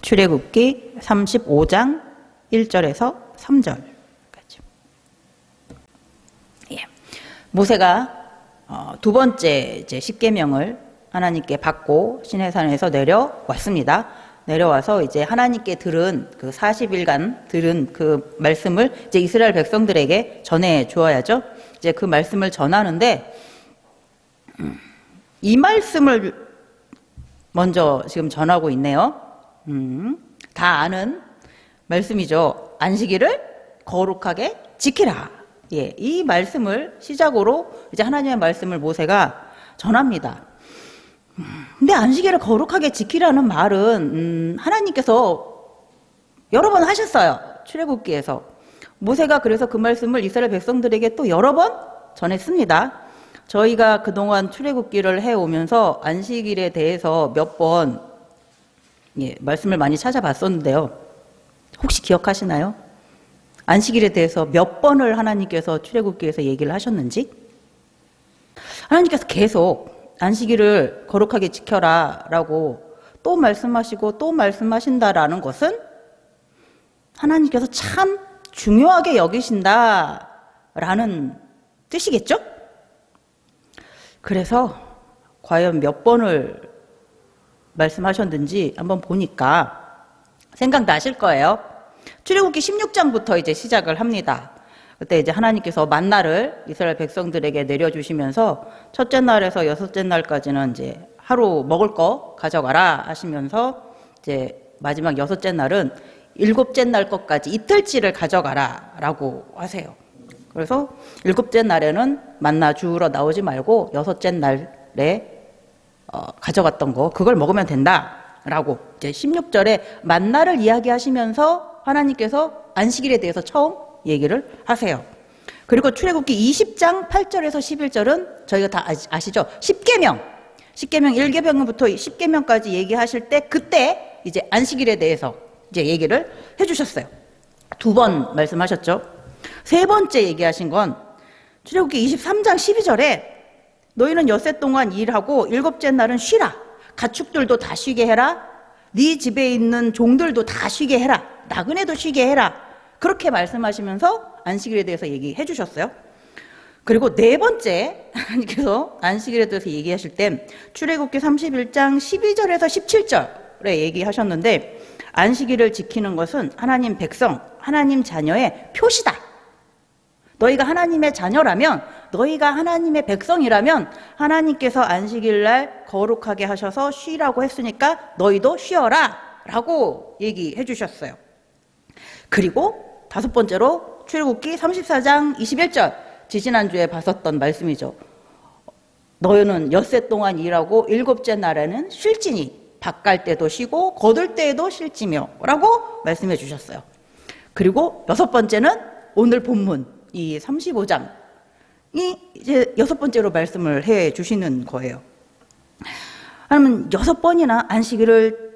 출애굽기 35장 1절에서 3절까지. 예. 모세가 두 번째 이제 십계명을 하나님께 받고 시내산에서 내려왔습니다. 내려와서 이제 하나님께 들은 그 40일간 들은 그 말씀을 이제 이스라엘 백성들에게 전해 주어야죠. 이제 그 말씀을 전하는데 이 말씀을 먼저 지금 전하고 있네요. 다 아는 말씀이죠. 안식일을 거룩하게 지키라. 예, 이 말씀을 시작으로 이제 하나님의 말씀을 모세가 전합니다. 근데 안식일을 거룩하게 지키라는 말은 하나님께서 여러 번 하셨어요. 출애굽기에서. 모세가 그래서 그 말씀을 이스라엘 백성들에게 또 여러 번 전했습니다. 저희가 그동안 출애굽기를 해오면서 안식일에 대해서 몇 번 말씀을 많이 찾아봤었는데요. 혹시 기억하시나요? 안식일에 대해서 몇 번을 하나님께서 출애굽기에서 얘기를 하셨는지? 하나님께서 계속 안식일을 거룩하게 지켜라 라고 또 말씀하시고 또 말씀하신다라는 것은 하나님께서 참 중요하게 여기신다라는 뜻이겠죠? 그래서 과연 몇 번을 말씀하셨는지 한번 보니까 생각나실 거예요. 출애굽기 16장부터 이제 시작을 합니다. 그때 이제 하나님께서 만나를 이스라엘 백성들에게 내려주시면서 첫째 날에서 여섯째 날까지는 이제 하루 먹을 거 가져가라 하시면서 이제 마지막 여섯째 날은 일곱째 날 것까지 이틀치를 가져가라 라고 하세요. 그래서 일곱째 날에는 만나 주우러 나오지 말고 여섯째 날에 가져갔던 거 그걸 먹으면 된다라고 이제 16절에 만나를 이야기하시면서 하나님께서 안식일에 대해서 처음 얘기를 하세요. 그리고 출애굽기 20장 8절에서 11절은 저희가 다 아시죠? 십계명 1계명부터 10계명까지 얘기하실 때 그때 이제 안식일에 대해서 이제 얘기를 해주셨어요. 두 번 말씀하셨죠. 세 번째 얘기하신 건 출애굽기 23장 12절에 너희는 엿새 동안 일하고 일곱째 날은 쉬라. 가축들도 다 쉬게 해라. 네 집에 있는 종들도 다 쉬게 해라. 나그네도 쉬게 해라. 그렇게 말씀하시면서 안식일에 대해서 얘기해 주셨어요. 그리고 네 번째 하나님께서 안식일에 대해서 얘기하실 때 출애굽기 31장 12절에서 17절에 얘기하셨는데 안식일을 지키는 것은 하나님 백성, 하나님 자녀의 표시다. 너희가 하나님의 자녀라면, 너희가 하나님의 백성이라면 하나님께서 안식일날 거룩하게 하셔서 쉬라고 했으니까 너희도 쉬어라 라고 얘기해 주셨어요. 그리고 다섯 번째로 출애굽기 34장 21절 지지난주에 봤었던 말씀이죠. 너희는 엿새 동안 일하고 일곱째 날에는 쉴지니 밭갈 때도 쉬고 거둘 때에도 쉴지며 라고 말씀해 주셨어요. 그리고 여섯 번째는 오늘 본문 이 35장이 이제 여섯 번째로 말씀을 해 주시는 거예요. 그러면 여섯 번이나 안식일을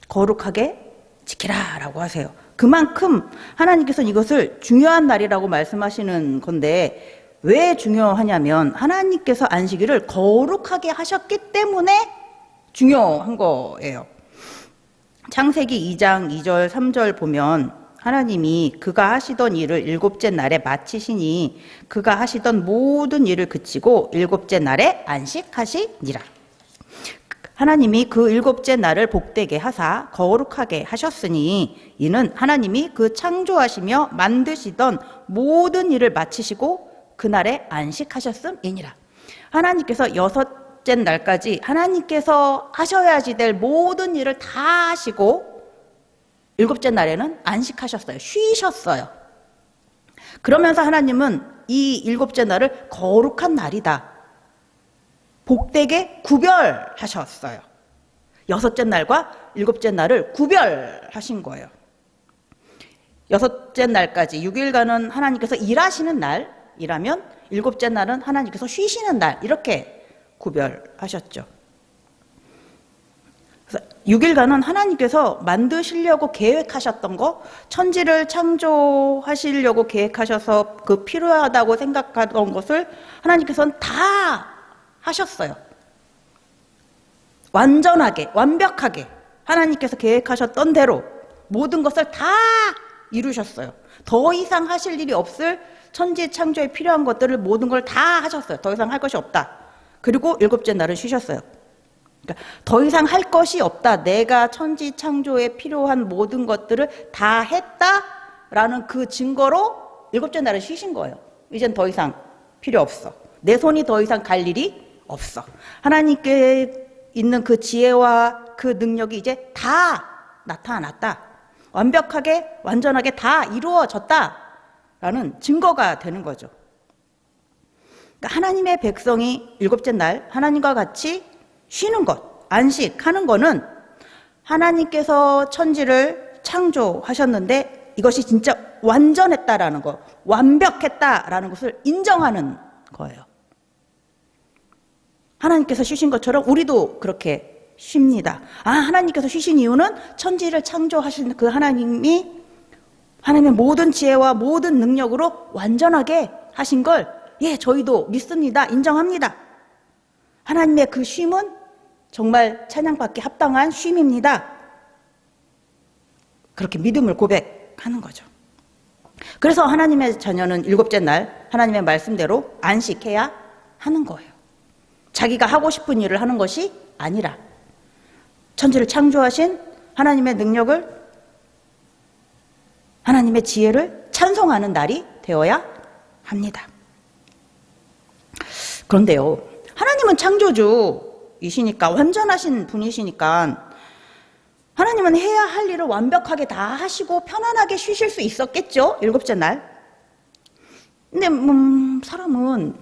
거룩하게 지키라 라고 하세요. 그만큼 하나님께서는 이것을 중요한 날이라고 말씀하시는 건데 왜 중요하냐면 하나님께서 안식일을 거룩하게 하셨기 때문에 중요한 거예요. 창세기 2장 2절 3절 보면 하나님이 그가 하시던 일을 일곱째 날에 마치시니 그가 하시던 모든 일을 그치고 일곱째 날에 안식하시니라. 하나님이 그 일곱째 날을 복되게 하사 거룩하게 하셨으니 이는 하나님이 그 창조하시며 만드시던 모든 일을 마치시고 그날에 안식하셨음이니라. 하나님께서 여섯째 날까지 하나님께서 하셔야지 될 모든 일을 다 하시고 일곱째 날에는 안식하셨어요. 쉬셨어요. 그러면서 하나님은 이 일곱째 날을 거룩한 날이다. 복되게 구별하셨어요. 여섯째 날과 일곱째 날을 구별하신 거예요. 여섯째 날까지 6일간은 하나님께서 일하시는 날이라면 일곱째 날은 하나님께서 쉬시는 날 이렇게 구별하셨죠. 6일간은 하나님께서 만드시려고 계획하셨던 거, 천지를 창조하시려고 계획하셔서 그 필요하다고 생각하던 것을 하나님께서는 다 하셨어요. 완전하게, 완벽하게. 하나님께서 계획하셨던 대로 모든 것을 다 이루셨어요. 더 이상 하실 일이 없을 천지 창조에 필요한 것들을 모든 걸 다 하셨어요. 더 이상 할 것이 없다. 그리고 일곱째 날은 쉬셨어요. 그러니까 더 이상 할 것이 없다. 내가 천지 창조에 필요한 모든 것들을 다 했다라는 그 증거로 일곱째 날은 쉬신 거예요. 이젠 더 이상 필요 없어. 내 손이 더 이상 갈 일이 없어. 하나님께 있는 그 지혜와 그 능력이 이제 다 나타났다. 완벽하게 완전하게 다 이루어졌다라는 증거가 되는 거죠. 그러니까 하나님의 백성이 일곱째 날 하나님과 같이 쉬는 것, 안식하는 거는 하나님께서 천지를 창조하셨는데 이것이 진짜 완전했다라는 거, 완벽했다라는 것을 인정하는 거예요. 하나님께서 쉬신 것처럼 우리도 그렇게 쉽니다. 하나님께서 쉬신 이유는 천지를 창조하신 그 하나님이 하나님의 모든 지혜와 모든 능력으로 완전하게 하신 걸 저희도 믿습니다. 인정합니다. 하나님의 그 쉼은 정말 찬양받기 합당한 쉼입니다. 그렇게 믿음을 고백하는 거죠. 그래서 하나님의 자녀는 일곱째 날 하나님의 말씀대로 안식해야 하는 거예요. 자기가 하고 싶은 일을 하는 것이 아니라 천지를 창조하신 하나님의 능력을, 하나님의 지혜를 찬송하는 날이 되어야 합니다. 그런데요, 하나님은 창조주이시니까, 완전하신 분이시니까 하나님은 해야 할 일을 완벽하게 다 하시고 편안하게 쉬실 수 있었겠죠? 일곱째 날. 근데 사람은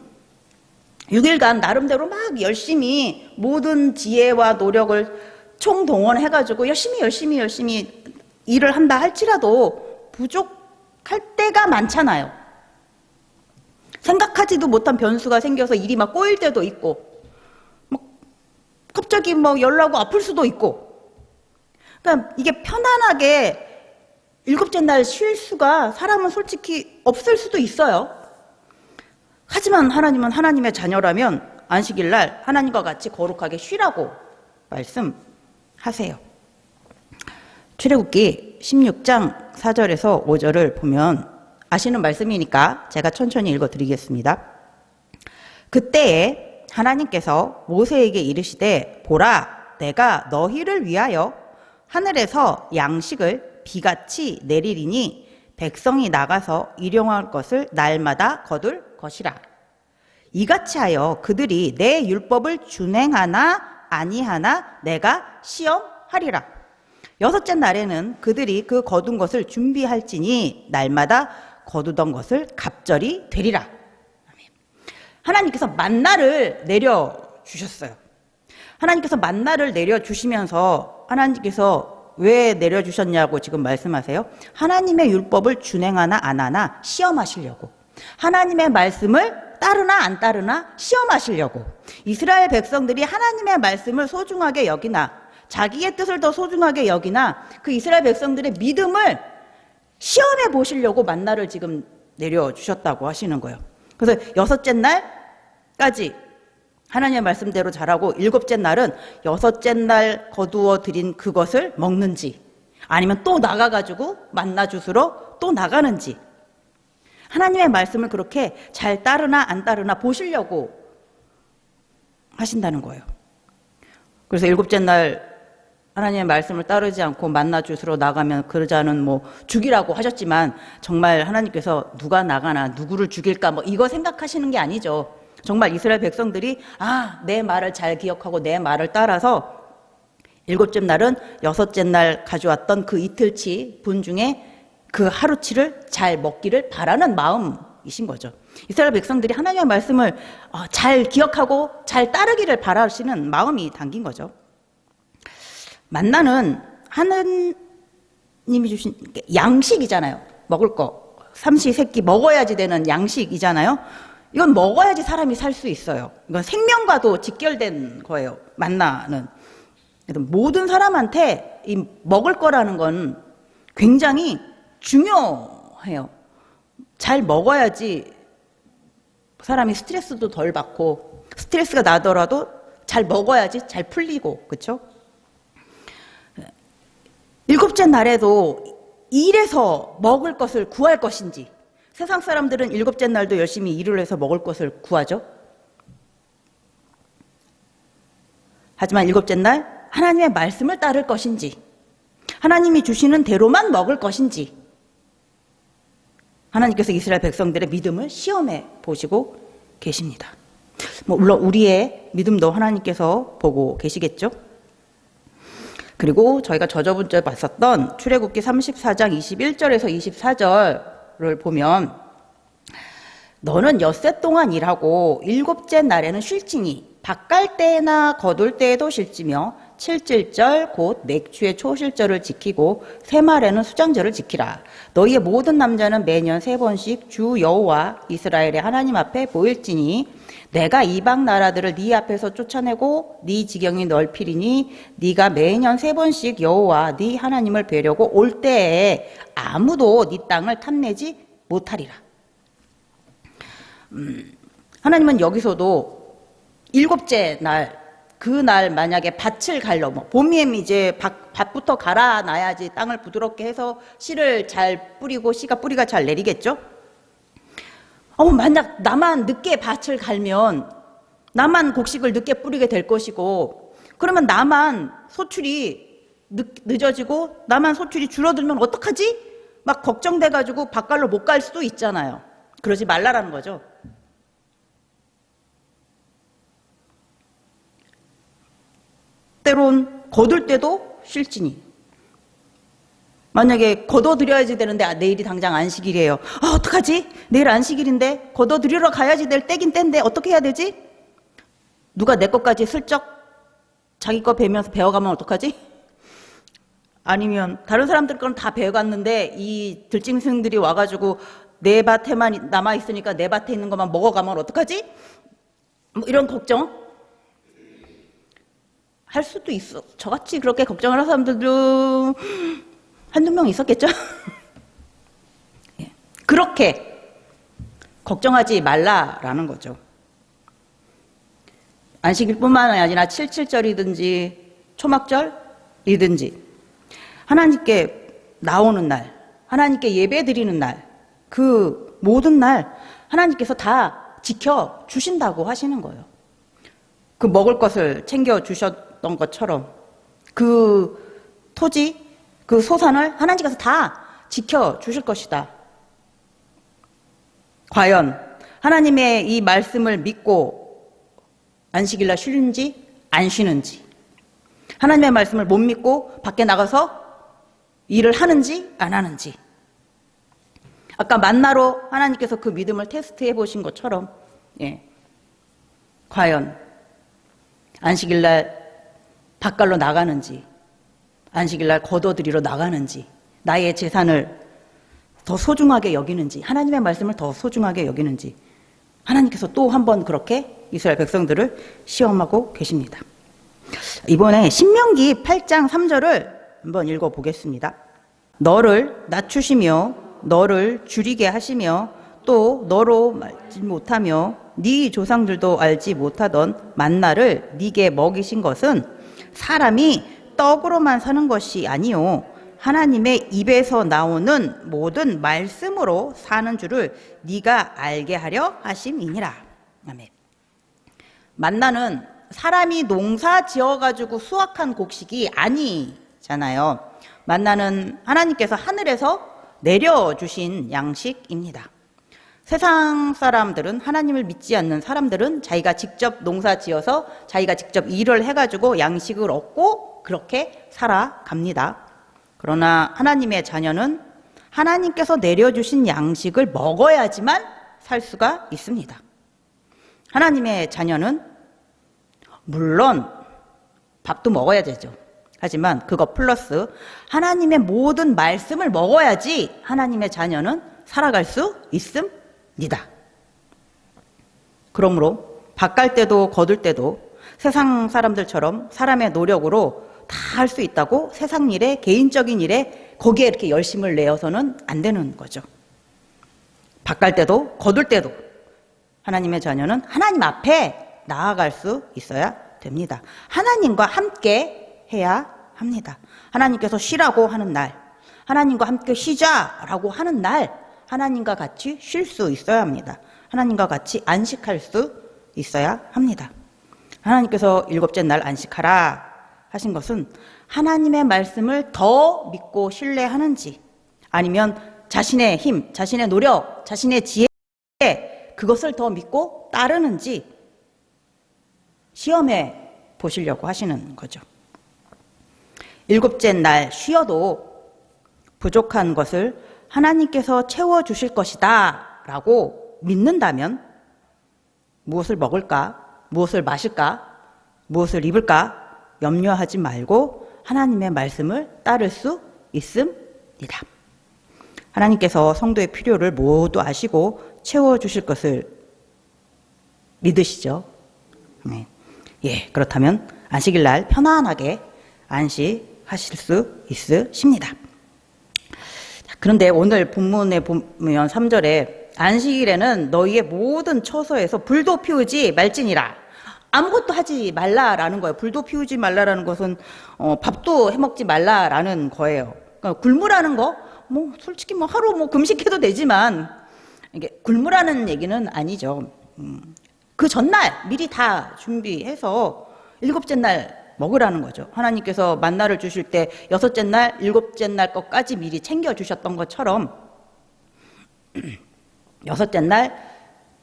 6일간 나름대로 막 열심히 모든 지혜와 노력을 총동원해가지고 열심히 일을 한다 할지라도 부족할 때가 많잖아요. 생각하지도 못한 변수가 생겨서 일이 막 꼬일 때도 있고, 갑자기 열나고 아플 수도 있고. 그러니까 이게 편안하게 일곱째 날 쉴 수가 사람은 솔직히 없을 수도 있어요. 하지만 하나님은 하나님의 자녀라면 안식일 날 하나님과 같이 거룩하게 쉬라고 말씀하세요. 출애굽기 16장 4절에서 5절을 보면 아시는 말씀이니까 제가 천천히 읽어드리겠습니다. 그때에 하나님께서 모세에게 이르시되 보라, 내가 너희를 위하여 하늘에서 양식을 비같이 내리리니 백성이 나가서 일용할 것을 날마다 거둘 것이라. 이같이 하여 그들이 내 율법을 준행하나 아니하나 내가 시험하리라. 여섯째 날에는 그들이 그 거둔 것을 준비할지니 날마다 거두던 것을 갑절이 되리라. 하나님께서 만나를 내려주셨어요. 하나님께서 만나를 내려주시면서 하나님께서 왜 내려주셨냐고 지금 말씀하세요. 하나님의 율법을 준행하나 안 하나 시험하시려고. 하나님의 말씀을 따르나 안 따르나 시험하시려고. 이스라엘 백성들이 하나님의 말씀을 소중하게 여기나 자기의 뜻을 더 소중하게 여기나 그 이스라엘 백성들의 믿음을 시험해 보시려고 만나를 지금 내려주셨다고 하시는 거예요. 그래서 여섯째 날까지 하나님의 말씀대로 잘하고 일곱째 날은 여섯째 날 거두어 드린 그것을 먹는지 아니면 또 나가가지고 만나 주스러 또 나가는지 하나님의 말씀을 그렇게 잘 따르나 안 따르나 보시려고 하신다는 거예요. 그래서 일곱째 날 하나님의 말씀을 따르지 않고 만나 주스러 나가면 그러자는 죽이라고 하셨지만 정말 하나님께서 누가 나가나 누구를 죽일까 이거 생각하시는 게 아니죠. 정말 이스라엘 백성들이 내 말을 잘 기억하고 내 말을 따라서 일곱째 날은 여섯째 날 가져왔던 그 이틀치 분 중에 그 하루치를 잘 먹기를 바라는 마음이신 거죠. 이스라엘 백성들이 하나님의 말씀을 잘 기억하고 잘 따르기를 바라시는 마음이 담긴 거죠. 만나는 하느님이 주신 양식이잖아요. 먹을 거. 삼시세끼 먹어야지 되는 양식이잖아요. 이건 먹어야지 사람이 살 수 있어요. 이건 생명과도 직결된 거예요. 만나는. 모든 사람한테 이 먹을 거라는 건 굉장히 중요해요. 잘 먹어야지 사람이 스트레스도 덜 받고 스트레스가 나더라도 잘 먹어야지 잘 풀리고 그렇죠? 일곱째 날에도 일해서 먹을 것을 구할 것인지, 세상 사람들은 일곱째 날도 열심히 일을 해서 먹을 것을 구하죠. 하지만 일곱째 날 하나님의 말씀을 따를 것인지, 하나님이 주시는 대로만 먹을 것인지, 하나님께서 이스라엘 백성들의 믿음을 시험해 보시고 계십니다. 물론 우리의 믿음도 하나님께서 보고 계시겠죠. 그리고 저희가 저번 주에 봤었던 출애굽기 34장 21절에서 24절을 보면, 너는 엿새 동안 일하고 일곱째 날에는 쉴지니 밭갈 때나 거둘 때에도 쉴지며 칠칠절 곧 맥주의 초실절을 지키고 새말에는 수장절을 지키라. 너희의 모든 남자는 매년 3번씩 주 여호와 이스라엘의 하나님 앞에 보일지니 내가 이방 나라들을 네 앞에서 쫓아내고 네 지경이 넓히리니 네가 매년 3번씩 여호와 네 하나님을 뵈려고 올 때에 아무도 네 땅을 탐내지 못하리라. 하나님은 여기서도 일곱째 날, 그날 만약에 밭을 갈려, 봄이면 이제 밭부터 갈아놔야지 땅을 부드럽게 해서 씨를 잘 뿌리고 뿌리가 잘 내리겠죠? 만약 나만 늦게 밭을 갈면 나만 곡식을 늦게 뿌리게 될 것이고, 그러면 나만 소출이 늦어지고 나만 소출이 줄어들면 어떡하지? 막 걱정돼가지고 밭갈로 못 갈 수도 있잖아요. 그러지 말라라는 거죠. 때론 거둘 때도 쉴지니, 만약에 거둬들여야지 되는데 내일이 당장 안식일이에요. 어떡하지? 내일 안식일인데 거둬들이러 가야지 될 때긴 때인데 어떻게 해야 되지? 누가 내 것까지 슬쩍 자기 거 배우면서 배워가면 어떡하지? 아니면 다른 사람들 건 다 배워갔는데 이 들짐승들이 와가지고 내 밭에만 남아있으니까 내 밭에 있는 것만 먹어가면 어떡하지? 이런 걱정 할 수도 있어. 저같이 그렇게 걱정을 하는 사람들도 한두 명 있었겠죠? 그렇게 걱정하지 말라라는 거죠. 안식일뿐만 아니라 7.7절이든지 초막절이든지 하나님께 나오는 날, 하나님께 예배 드리는 날, 그 모든 날 하나님께서 다 지켜주신다고 하시는 거예요. 그 먹을 것을 챙겨주셨던 것처럼 그 토지, 그 소산을 하나님께서 다 지켜주실 것이다. 과연 하나님의 이 말씀을 믿고 안식일날 쉬는지 안 쉬는지, 하나님의 말씀을 못 믿고 밖에 나가서 일을 하는지 안 하는지, 아까 만나로 하나님께서 그 믿음을 테스트해 보신 것처럼 과연 안식일날 밭갈로 나가는지, 안식일날 거둬들이러 나가는지, 나의 재산을 더 소중하게 여기는지, 하나님의 말씀을 더 소중하게 여기는지, 하나님께서 또 한 번 그렇게 이스라엘 백성들을 시험하고 계십니다. 이번에 신명기 8장 3절을 한번 읽어보겠습니다. 너를 낮추시며 너를 줄이게 하시며 또 너로 알지 못하며 네 조상들도 알지 못하던 만나를 네게 먹이신 것은 사람이 떡으로만 사는 것이 아니요 하나님의 입에서 나오는 모든 말씀으로 사는 줄을 네가 알게 하려 하심이니라. 아멘. 만나는 사람이 농사 지어가지고 수확한 곡식이 아니잖아요. 만나는 하나님께서 하늘에서 내려주신 양식입니다. 세상 사람들은, 하나님을 믿지 않는 사람들은 자기가 직접 농사 지어서 자기가 직접 일을 해가지고 양식을 얻고 그렇게 살아갑니다. 그러나 하나님의 자녀는 하나님께서 내려주신 양식을 먹어야지만 살 수가 있습니다. 하나님의 자녀는 물론 밥도 먹어야 되죠. 하지만 그거 플러스 하나님의 모든 말씀을 먹어야지 하나님의 자녀는 살아갈 수 있습니다. 그러므로 밭갈 때도 거둘 때도 세상 사람들처럼 사람의 노력으로 다 할 수 있다고 세상 일에, 개인적인 일에 거기에 이렇게 열심을 내어서는 안 되는 거죠. 밭갈 때도 거둘 때도 하나님의 자녀는 하나님 앞에 나아갈 수 있어야 됩니다. 하나님과 함께 해야 합니다. 하나님께서 쉬라고 하는 날, 하나님과 함께 쉬자라고 하는 날, 하나님과 같이 쉴 수 있어야 합니다. 하나님과 같이 안식할 수 있어야 합니다. 하나님께서 일곱째 날 안식하라 하신 것은 하나님의 말씀을 더 믿고 신뢰하는지, 아니면 자신의 힘, 자신의 노력, 자신의 지혜, 그것을 더 믿고 따르는지 시험해 보시려고 하시는 거죠. 일곱째 날 쉬어도 부족한 것을 하나님께서 채워주실 것이다 라고 믿는다면 무엇을 먹을까, 무엇을 마실까, 무엇을 입을까 염려하지 말고 하나님의 말씀을 따를 수 있습니다. 하나님께서 성도의 필요를 모두 아시고 채워주실 것을 믿으시죠? 네. 예, 그렇다면 안식일 날 편안하게 안식하실 수 있으십니다. 그런데 오늘 본문에 보면 3절에 안식일에는 너희의 모든 처소에서 불도 피우지 말지니라. 아무것도 하지 말라라는 거예요. 불도 피우지 말라라는 것은 밥도 해먹지 말라라는 거예요. 그러니까 굶으라는 거, 솔직히 하루 금식해도 되지만 이게 굶으라는 얘기는 아니죠. 그 전날 미리 다 준비해서 일곱째 날 먹으라는 거죠. 하나님께서 만나를 주실 때 여섯째 날, 일곱째 날 것까지 미리 챙겨주셨던 것처럼 여섯째 날,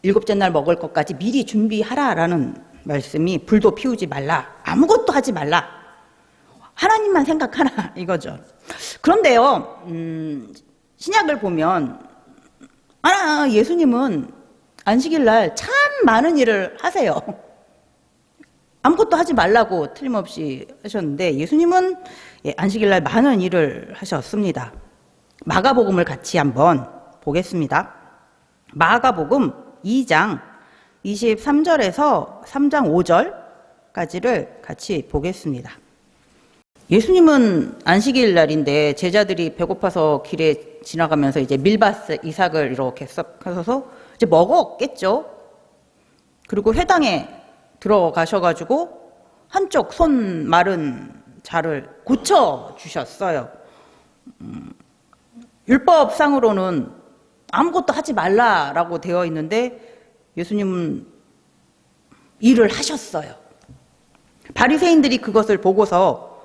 일곱째 날 먹을 것까지 미리 준비하라라는 말씀이 불도 피우지 말라, 아무것도 하지 말라, 하나님만 생각하라 이거죠. 그런데요, 신약을 보면 예수님은 안식일 날 참 많은 일을 하세요. 아무것도 하지 말라고 틀림없이 하셨는데 예수님은 안식일 날 많은 일을 하셨습니다. 마가복음을 같이 한번 보겠습니다. 마가복음 2장 23절에서 3장 5절까지를 같이 보겠습니다. 예수님은 안식일 날인데 제자들이 배고파서 길에 지나가면서 이제 밀밭 이삭을 이렇게 썩 하셔서 이제 먹었겠죠. 그리고 회당에 들어가셔가지고 한쪽 손 마른 자를 고쳐 주셨어요. 율법상으로는 아무것도 하지 말라라고 되어 있는데 예수님은 일을 하셨어요. 바리새인들이 그것을 보고서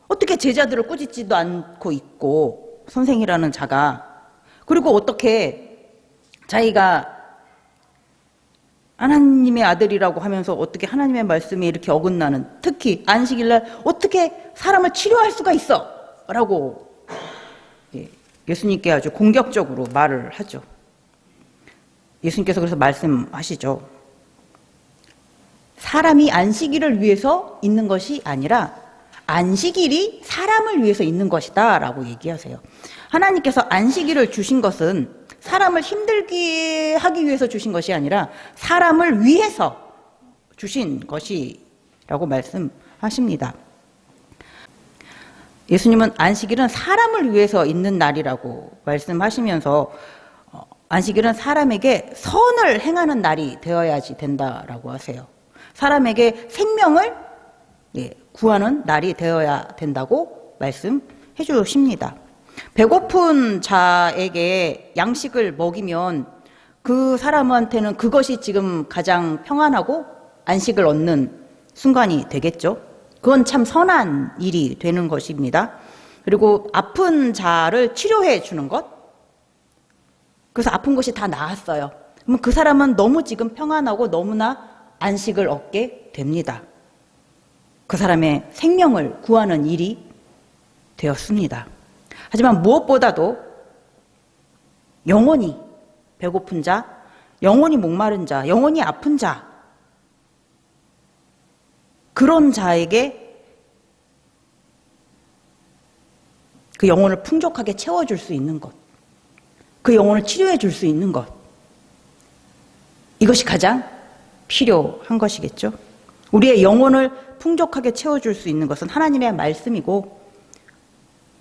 어떻게 제자들을 꾸짖지도 않고 있고 선생이라는 자가, 그리고 어떻게 자기가 하나님의 아들이라고 하면서 어떻게 하나님의 말씀에 이렇게 어긋나는, 특히 안식일날 어떻게 사람을 치료할 수가 있어? 라고 예수님께 아주 공격적으로 말을 하죠. 예수님께서 그래서 말씀하시죠. 사람이 안식일을 위해서 있는 것이 아니라 안식일이 사람을 위해서 있는 것이다 라고 얘기하세요. 하나님께서 안식일을 주신 것은 사람을 힘들게 하기 위해서 주신 것이 아니라 사람을 위해서 주신 것이라고 말씀하십니다. 예수님은 안식일은 사람을 위해서 있는 날이라고 말씀하시면서 안식일은 사람에게 선을 행하는 날이 되어야지 된다라고 하세요. 사람에게 생명을 구하는 날이 되어야 된다고 말씀해 주십니다. 배고픈 자에게 양식을 먹이면 그 사람한테는 그것이 지금 가장 평안하고 안식을 얻는 순간이 되겠죠. 그건 참 선한 일이 되는 것입니다. 그리고 아픈 자를 치료해 주는 것, 그래서 아픈 것이 다 나았어요. 그러면 그 사람은 너무 지금 평안하고 너무나 안식을 얻게 됩니다. 그 사람의 생명을 구하는 일이 되었습니다. 하지만 무엇보다도 영원히 배고픈 자, 영원히 목마른 자, 영원히 아픈 자, 그런 자에게 그 영혼을 풍족하게 채워줄 수 있는 것, 그 영혼을 치료해 줄 수 있는 것, 이것이 가장 필요한 것이겠죠. 우리의 영혼을 풍족하게 채워줄 수 있는 것은 하나님의 말씀이고,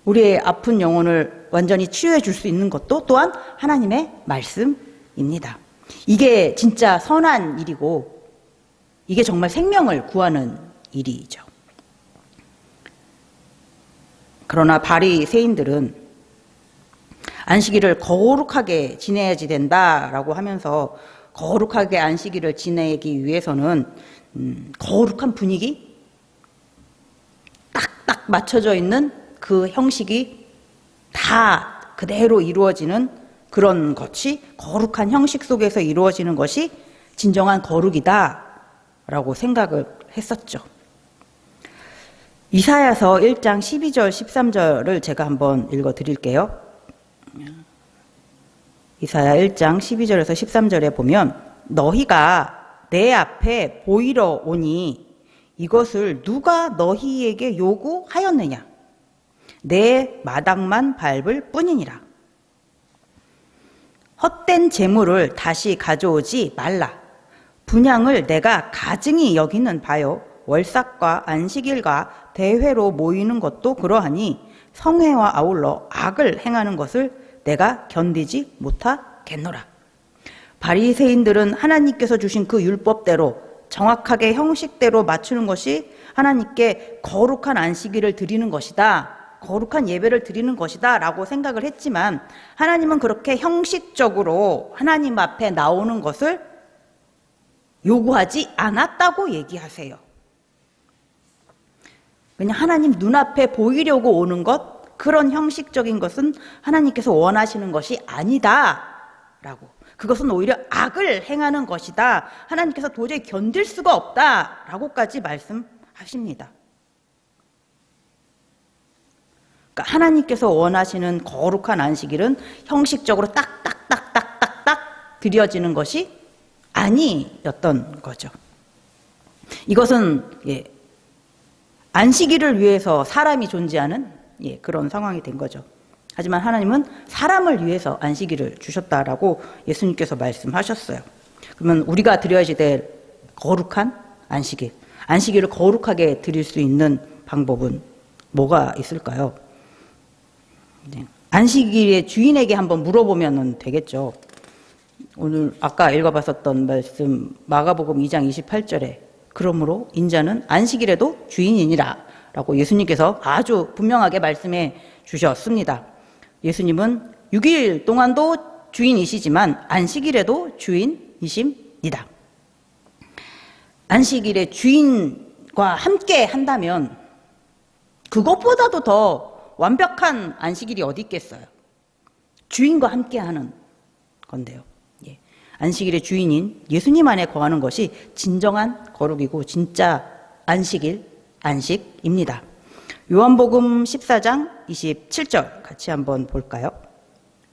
우리의 아픈 영혼을 완전히 치유해 줄 수 있는 것도 또한 하나님의 말씀입니다. 이게 진짜 선한 일이고 이게 정말 생명을 구하는 일이죠. 그러나 바리새인들은 안식일을 거룩하게 지내야지 된다라고 하면서 거룩하게 안식일을 지내기 위해서는 거룩한 분위기, 딱딱 맞춰져 있는 그 형식이 다 그대로 이루어지는 그런 것이, 거룩한 형식 속에서 이루어지는 것이 진정한 거룩이다 라고 생각을 했었죠. 이사야서 1장 12절 13절을 제가 한번 읽어 드릴게요. 이사야 1장 12절에서 13절에 보면 너희가 내 앞에 보이러 오니 이것을 누가 너희에게 요구하였느냐? 내 마당만 밟을 뿐이니라. 헛된 재물을 다시 가져오지 말라. 분향을 내가 가증히 여기는 바요. 월삭과 안식일과 대회로 모이는 것도 그러하니 성회와 아울러 악을 행하는 것을 내가 견디지 못하겠노라. 바리새인들은 하나님께서 주신 그 율법대로 정확하게 형식대로 맞추는 것이 하나님께 거룩한 안식일을 드리는 것이다, 거룩한 예배를 드리는 것이다 라고 생각을 했지만, 하나님은 그렇게 형식적으로 하나님 앞에 나오는 것을 요구하지 않았다고 얘기하세요. 그냥 하나님 눈앞에 보이려고 오는 것, 그런 형식적인 것은 하나님께서 원하시는 것이 아니다 라고, 그것은 오히려 악을 행하는 것이다, 하나님께서 도저히 견딜 수가 없다 라고까지 말씀하십니다. 그러니까 하나님께서 원하시는 거룩한 안식일은 형식적으로 딱딱딱딱딱딱 드려지는 것이 아니었던 거죠. 이것은 안식일을 위해서 사람이 존재하는 그런 상황이 된 거죠. 하지만 하나님은 사람을 위해서 안식일을 주셨다라고 예수님께서 말씀하셨어요. 그러면 우리가 드려야지 될 거룩한 안식일, 안식일을 거룩하게 드릴 수 있는 방법은 뭐가 있을까요? 안식일의 주인에게 한번 물어보면 되겠죠. 오늘 아까 읽어봤었던 말씀 마가복음 2장 28절에 그러므로 인자는 안식일에도 주인이니라 라고 예수님께서 아주 분명하게 말씀해 주셨습니다. 예수님은 6일 동안도 주인이시지만 안식일에도 주인이십니다. 안식일의 주인과 함께 한다면 그것보다도 더 완벽한 안식일이 어디 있겠어요? 주인과 함께 하는 건데요. 안식일의 주인인 예수님 안에 거하는 것이 진정한 거룩이고 진짜 안식입니다. 요한복음 14장 27절 같이 한번 볼까요?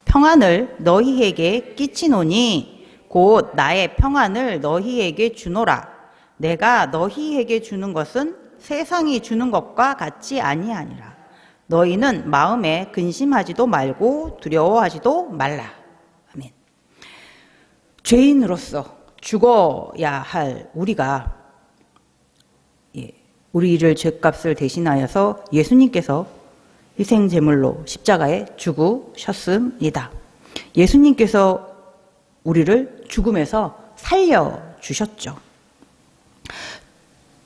평안을 너희에게 끼치노니 곧 나의 평안을 너희에게 주노라. 내가 너희에게 주는 것은 세상이 주는 것과 같이 아니하니라. 너희는 마음에 근심하지도 말고 두려워하지도 말라. 아멘. 죄인으로서 죽어야 할 우리가 우리를 죄값을 대신하여서 예수님께서 희생제물로 십자가에 죽으셨습니다. 예수님께서 우리를 죽음에서 살려주셨죠.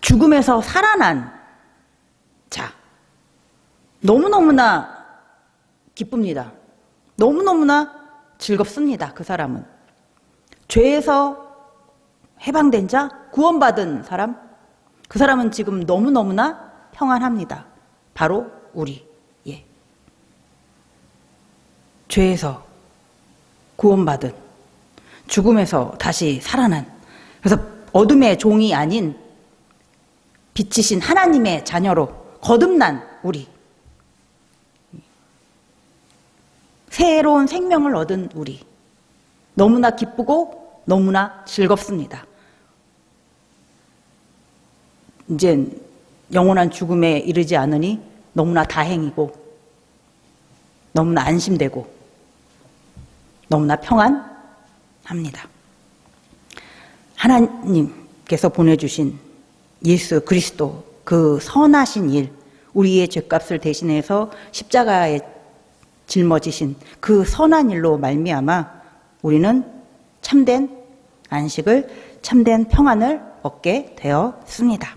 죽음에서 살아난 자, 너무너무나 기쁩니다. 너무너무나 즐겁습니다. 그 사람은. 죄에서 해방된 자, 구원받은 사람, 그 사람은 지금 너무너무나 평안합니다. 바로 우리. 죄에서 구원받은, 죽음에서 다시 살아난, 그래서 어둠의 종이 아닌 빛이신 하나님의 자녀로 거듭난 우리. 새로운 생명을 얻은 우리. 너무나 기쁘고 너무나 즐겁습니다. 이제 영원한 죽음에 이르지 않으니 너무나 다행이고 너무나 안심되고 너무나 평안합니다. 하나님께서 보내주신 예수 그리스도 그 선하신 일, 우리의 죄값을 대신해서 십자가에 짊어지신 그 선한 일로 말미암아 우리는 참된 안식을, 참된 평안을 얻게 되었습니다.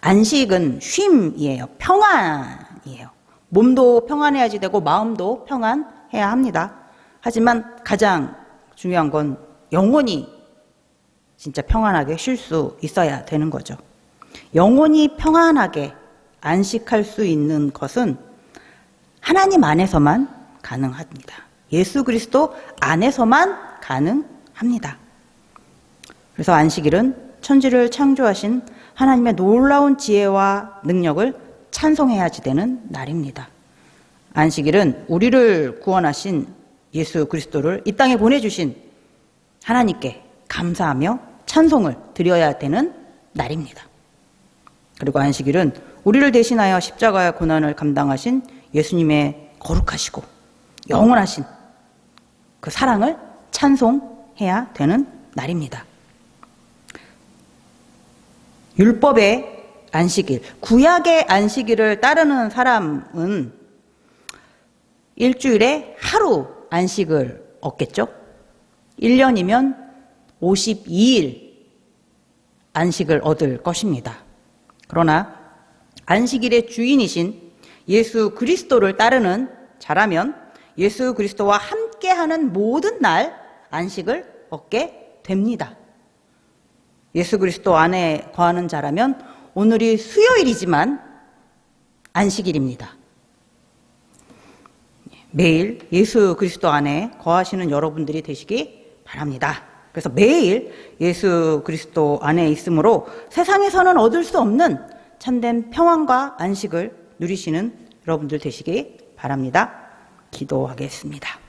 안식은 쉼이에요. 평안이에요. 몸도 평안해야지 되고 마음도 평안해야 합니다. 하지만 가장 중요한 건 영혼이 진짜 평안하게 쉴 수 있어야 되는 거죠. 영혼이 평안하게 안식할 수 있는 것은 하나님 안에서만 가능합니다. 예수 그리스도 안에서만 가능합니다. 그래서 안식일은 천지를 창조하신 하나님의 놀라운 지혜와 능력을 찬송해야지 되는 날입니다. 안식일은 우리를 구원하신 예수 그리스도를 이 땅에 보내주신 하나님께 감사하며 찬송을 드려야 되는 날입니다. 그리고 안식일은 우리를 대신하여 십자가의 고난을 감당하신 예수님의 거룩하시고 영원하신 그 사랑을 찬송해야 되는 날입니다. 율법의 안식일, 구약의 안식일을 따르는 사람은 일주일에 하루 안식을 얻겠죠? 1년이면 52일 안식을 얻을 것입니다. 그러나 안식일의 주인이신 예수 그리스도를 따르는 자라면 예수 그리스도와 함께하는 모든 날 안식을 얻게 됩니다. 예수 그리스도 안에 거하는 자라면 오늘이 수요일이지만 안식일입니다. 매일 예수 그리스도 안에 거하시는 여러분들이 되시기 바랍니다. 그래서 매일 예수 그리스도 안에 있으므로 세상에서는 얻을 수 없는 참된 평안과 안식을 누리시는 여러분들 되시기 바랍니다. 기도하겠습니다.